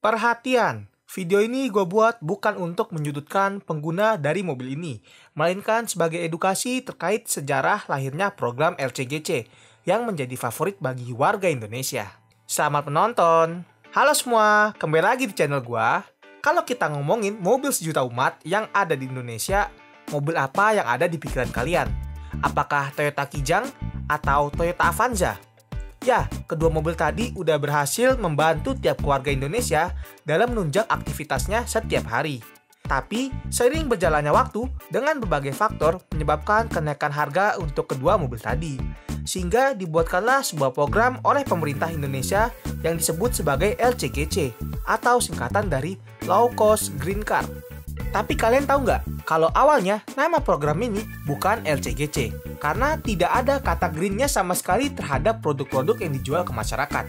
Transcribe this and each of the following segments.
Perhatian, video ini gue buat bukan untuk menyudutkan pengguna dari mobil ini, melainkan sebagai edukasi terkait sejarah lahirnya program LCGC yang menjadi favorit bagi warga Indonesia. Selamat menonton! Halo semua, kembali lagi di channel gue. Kalau kita ngomongin mobil sejuta umat yang ada di Indonesia, mobil apa yang ada di pikiran kalian? Apakah Toyota Kijang atau Toyota Avanza? Ya, kedua mobil tadi udah berhasil membantu tiap keluarga Indonesia dalam menunjang aktivitasnya setiap hari. Tapi, seiring berjalannya waktu, dengan berbagai faktor menyebabkan kenaikan harga untuk kedua mobil tadi. Sehingga dibuatkanlah sebuah program oleh pemerintah Indonesia yang disebut sebagai LCGC, atau singkatan dari Low Cost Green Car. Tapi kalian tahu nggak, kalau awalnya nama program ini bukan LCGC, karena tidak ada kata greennya sama sekali terhadap produk-produk yang dijual ke masyarakat.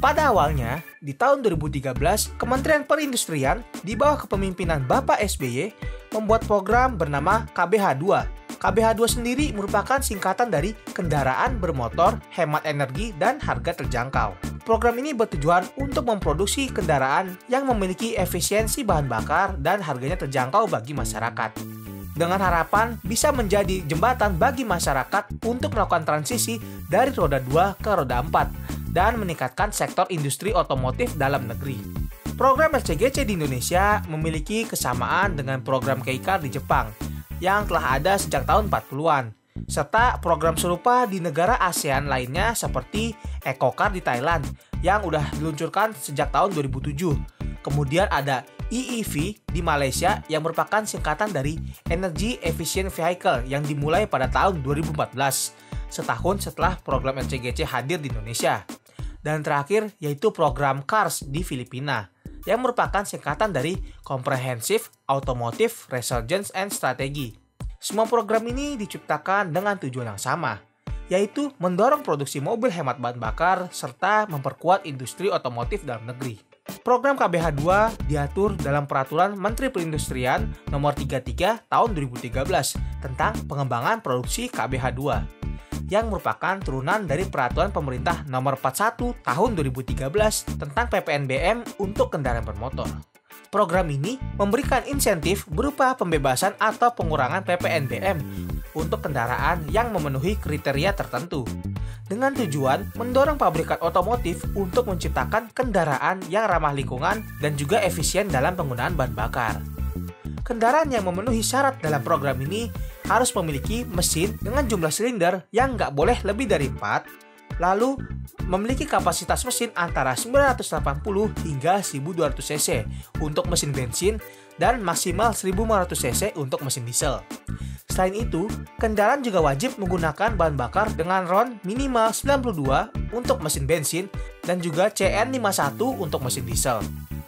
Pada awalnya, di tahun 2013, Kementerian Perindustrian di bawah kepemimpinan Bapak SBY membuat program bernama KBH2. KBH2 sendiri merupakan singkatan dari kendaraan bermotor, hemat energi, dan harga terjangkau. Program ini bertujuan untuk memproduksi kendaraan yang memiliki efisiensi bahan bakar dan harganya terjangkau bagi masyarakat. Dengan harapan bisa menjadi jembatan bagi masyarakat untuk melakukan transisi dari roda 2 ke roda 4 dan meningkatkan sektor industri otomotif dalam negeri. Program LCGC di Indonesia memiliki kesamaan dengan program Kei-Car di Jepang yang telah ada sejak tahun 40-an. Serta program serupa di negara ASEAN lainnya seperti EcoCar di Thailand yang udah diluncurkan sejak tahun 2007. Kemudian ada EEV di Malaysia yang merupakan singkatan dari Energy Efficient Vehicle yang dimulai pada tahun 2014, setahun setelah program LCGC hadir di Indonesia. Dan terakhir yaitu program CARS di Filipina yang merupakan singkatan dari Comprehensive Automotive Resurgence and Strategy. Semua program ini diciptakan dengan tujuan yang sama, yaitu mendorong produksi mobil hemat bahan bakar serta memperkuat industri otomotif dalam negeri. Program KBH2 diatur dalam Peraturan Menteri Perindustrian Nomor 33 Tahun 2013 tentang pengembangan produksi KBH2, yang merupakan turunan dari Peraturan Pemerintah Nomor 41 Tahun 2013 tentang PPNBM untuk kendaraan bermotor. Program ini memberikan insentif berupa pembebasan atau pengurangan PPNBM untuk kendaraan yang memenuhi kriteria tertentu, dengan tujuan mendorong pabrikan otomotif untuk menciptakan kendaraan yang ramah lingkungan dan juga efisien dalam penggunaan bahan bakar. Kendaraan yang memenuhi syarat dalam program ini harus memiliki mesin dengan jumlah silinder yang nggak boleh lebih dari 4, lalu memiliki kapasitas mesin antara 980 hingga 1200 cc untuk mesin bensin dan maksimal 1500 cc untuk mesin diesel. Selain itu, kendaraan juga wajib menggunakan bahan bakar dengan RON minimal 92 untuk mesin bensin dan juga CN51 untuk mesin diesel.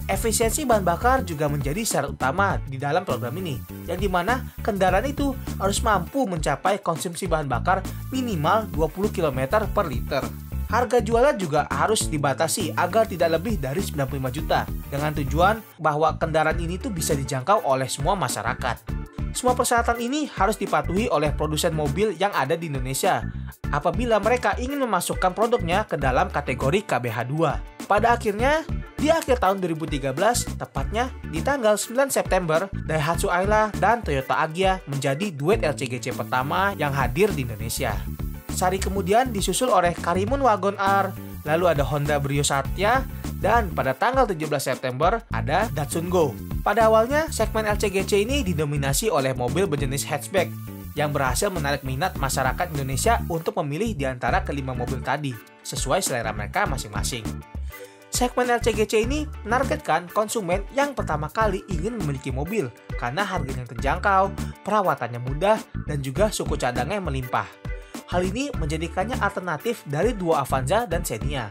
Efisiensi bahan bakar juga menjadi syarat utama di dalam program ini, yang dimana kendaraan itu harus mampu mencapai konsumsi bahan bakar minimal 20 km per liter. Harga jualan juga harus dibatasi agar tidak lebih dari 95 juta, dengan tujuan bahwa kendaraan ini tuh bisa dijangkau oleh semua masyarakat. Semua persyaratan ini harus dipatuhi oleh produsen mobil yang ada di Indonesia apabila mereka ingin memasukkan produknya ke dalam kategori KBH2. Pada akhirnya, di akhir tahun 2013, tepatnya di tanggal 9 September, Daihatsu Ayla dan Toyota Agya menjadi duet LCGC pertama yang hadir di Indonesia. Sehari kemudian disusul oleh Karimun Wagon R, lalu ada Honda Brio Satya, dan pada tanggal 17 September ada Datsun Go. Pada awalnya, segmen LCGC ini didominasi oleh mobil berjenis hatchback yang berhasil menarik minat masyarakat Indonesia untuk memilih di antara kelima mobil tadi, sesuai selera mereka masing-masing. Segmen LCGC ini menargetkan konsumen yang pertama kali ingin memiliki mobil karena harganya terjangkau, perawatannya mudah, dan juga suku cadangnya melimpah. Hal ini menjadikannya alternatif dari dua Avanza dan Xenia.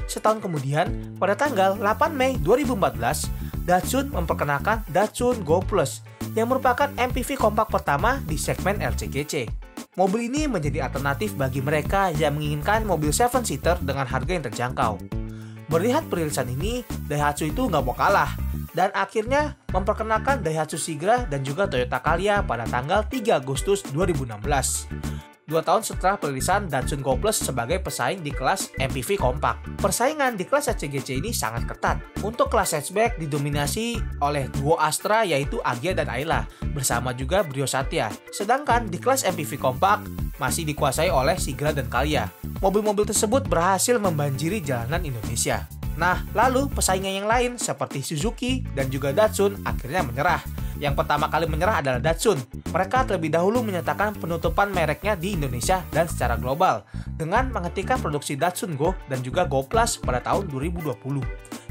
Setahun kemudian, pada tanggal 8 Mei 2014, Datsun memperkenalkan Datsun Go Plus yang merupakan MPV kompak pertama di segmen LCGC. Mobil ini menjadi alternatif bagi mereka yang menginginkan mobil 7-seater dengan harga yang terjangkau. Melihat perilisan ini, Daihatsu itu nggak mau kalah dan akhirnya memperkenalkan Daihatsu Sigra dan juga Toyota Calya pada tanggal 3 Agustus 2016. 2 tahun setelah perilisan Datsun Go Plus sebagai pesaing di kelas MPV kompak. Persaingan di kelas LCGC ini sangat ketat. Untuk kelas hatchback didominasi oleh duo Astra yaitu Agya dan Ayla, bersama juga Brio Satya. Sedangkan di kelas MPV kompak masih dikuasai oleh Sigra dan Calya. Mobil-mobil tersebut berhasil membanjiri jalanan Indonesia. Nah, lalu pesaingnya yang lain seperti Suzuki dan juga Datsun akhirnya menyerah. Yang pertama kali menyerah adalah Datsun. Mereka terlebih dahulu menyatakan penutupan mereknya di Indonesia dan secara global dengan menghentikan produksi Datsun Go dan juga Go Plus pada tahun 2020.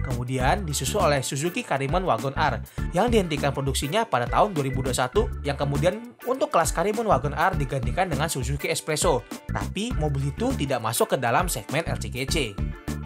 Kemudian disusul oleh Suzuki Karimun Wagon R yang dihentikan produksinya pada tahun 2021, yang kemudian untuk kelas Karimun Wagon R digantikan dengan Suzuki Espresso. Tapi mobil itu tidak masuk ke dalam segmen LCGC.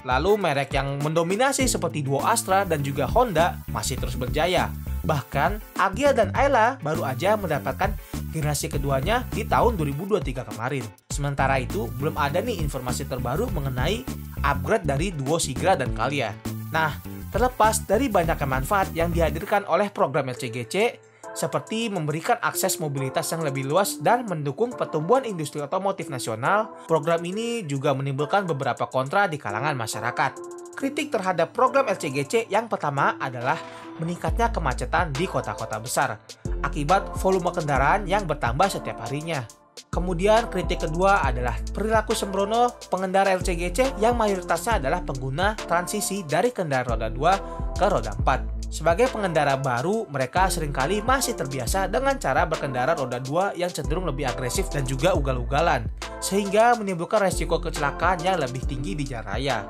Lalu merek yang mendominasi seperti duo Astra dan juga Honda masih terus berjaya. Bahkan Agya dan Ayla baru aja mendapatkan generasi keduanya di tahun 2023 kemarin. Sementara itu belum ada nih informasi terbaru mengenai upgrade dari duo Sigra dan Calya. Nah, terlepas dari banyaknya manfaat yang dihadirkan oleh program LCGC, seperti memberikan akses mobilitas yang lebih luas dan mendukung pertumbuhan industri otomotif nasional, program ini juga menimbulkan beberapa kontra di kalangan masyarakat. Kritik terhadap program LCGC yang pertama adalah meningkatnya kemacetan di kota-kota besar akibat volume kendaraan yang bertambah setiap harinya. Kemudian kritik kedua adalah perilaku sembrono pengendara LCGC yang mayoritasnya adalah pengguna transisi dari kendaraan roda 2 ke roda 4. Sebagai pengendara baru, mereka seringkali masih terbiasa dengan cara berkendara roda 2 yang cenderung lebih agresif dan juga ugal-ugalan, sehingga menimbulkan resiko kecelakaan yang lebih tinggi di jalan raya.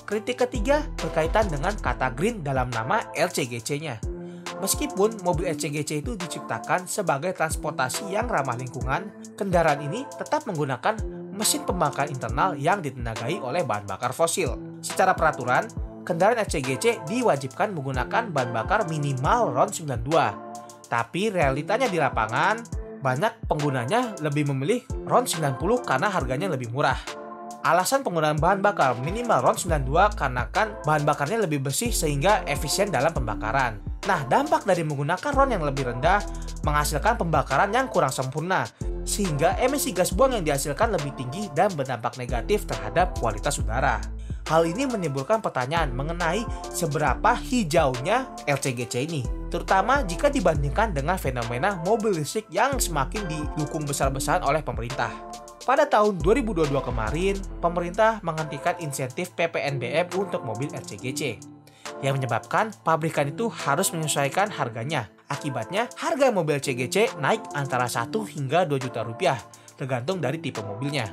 Kritik ketiga berkaitan dengan kata green dalam nama LCGC-nya. Meskipun mobil LCGC itu diciptakan sebagai transportasi yang ramah lingkungan, kendaraan ini tetap menggunakan mesin pembakaran internal yang ditenagai oleh bahan bakar fosil. Secara peraturan, kendaraan LCGC diwajibkan menggunakan bahan bakar minimal RON 92. Tapi realitanya di lapangan, banyak penggunanya lebih memilih RON 90 karena harganya lebih murah. Alasan penggunaan bahan bakar minimal RON 92 karena kan bahan bakarnya lebih bersih sehingga efisien dalam pembakaran. Nah, dampak dari menggunakan RON yang lebih rendah menghasilkan pembakaran yang kurang sempurna, sehingga emisi gas buang yang dihasilkan lebih tinggi dan berdampak negatif terhadap kualitas udara. Hal ini menimbulkan pertanyaan mengenai seberapa hijaunya LCGC ini, terutama jika dibandingkan dengan fenomena mobil listrik yang semakin didukung besar-besaran oleh pemerintah. Pada tahun 2022 kemarin, pemerintah menghentikan insentif PPNBM untuk mobil LCGC, yang menyebabkan pabrikan itu harus menyesuaikan harganya. Akibatnya, harga mobil LCGC naik antara 1 hingga 2 juta rupiah, tergantung dari tipe mobilnya.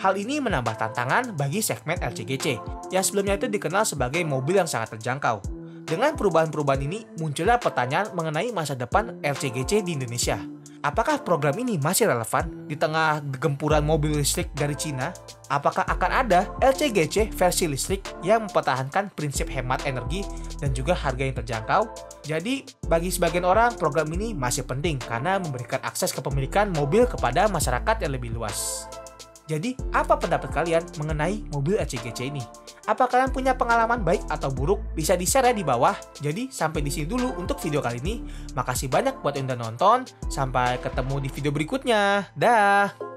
Hal ini menambah tantangan bagi segmen LCGC, yang sebelumnya itu dikenal sebagai mobil yang sangat terjangkau. Dengan perubahan-perubahan ini, muncullah pertanyaan mengenai masa depan LCGC di Indonesia. Apakah program ini masih relevan di tengah gempuran mobil listrik dari Cina? Apakah akan ada LCGC versi listrik yang mempertahankan prinsip hemat energi dan juga harga yang terjangkau? Jadi, bagi sebagian orang, program ini masih penting karena memberikan akses kepemilikan mobil kepada masyarakat yang lebih luas. Jadi, apa pendapat kalian mengenai mobil LCGC ini? Apa kalian punya pengalaman baik atau buruk? Bisa di-share ya di bawah. Jadi, sampai di sini dulu untuk video kali ini. Makasih banyak buat yang udah nonton. Sampai ketemu di video berikutnya. Dah!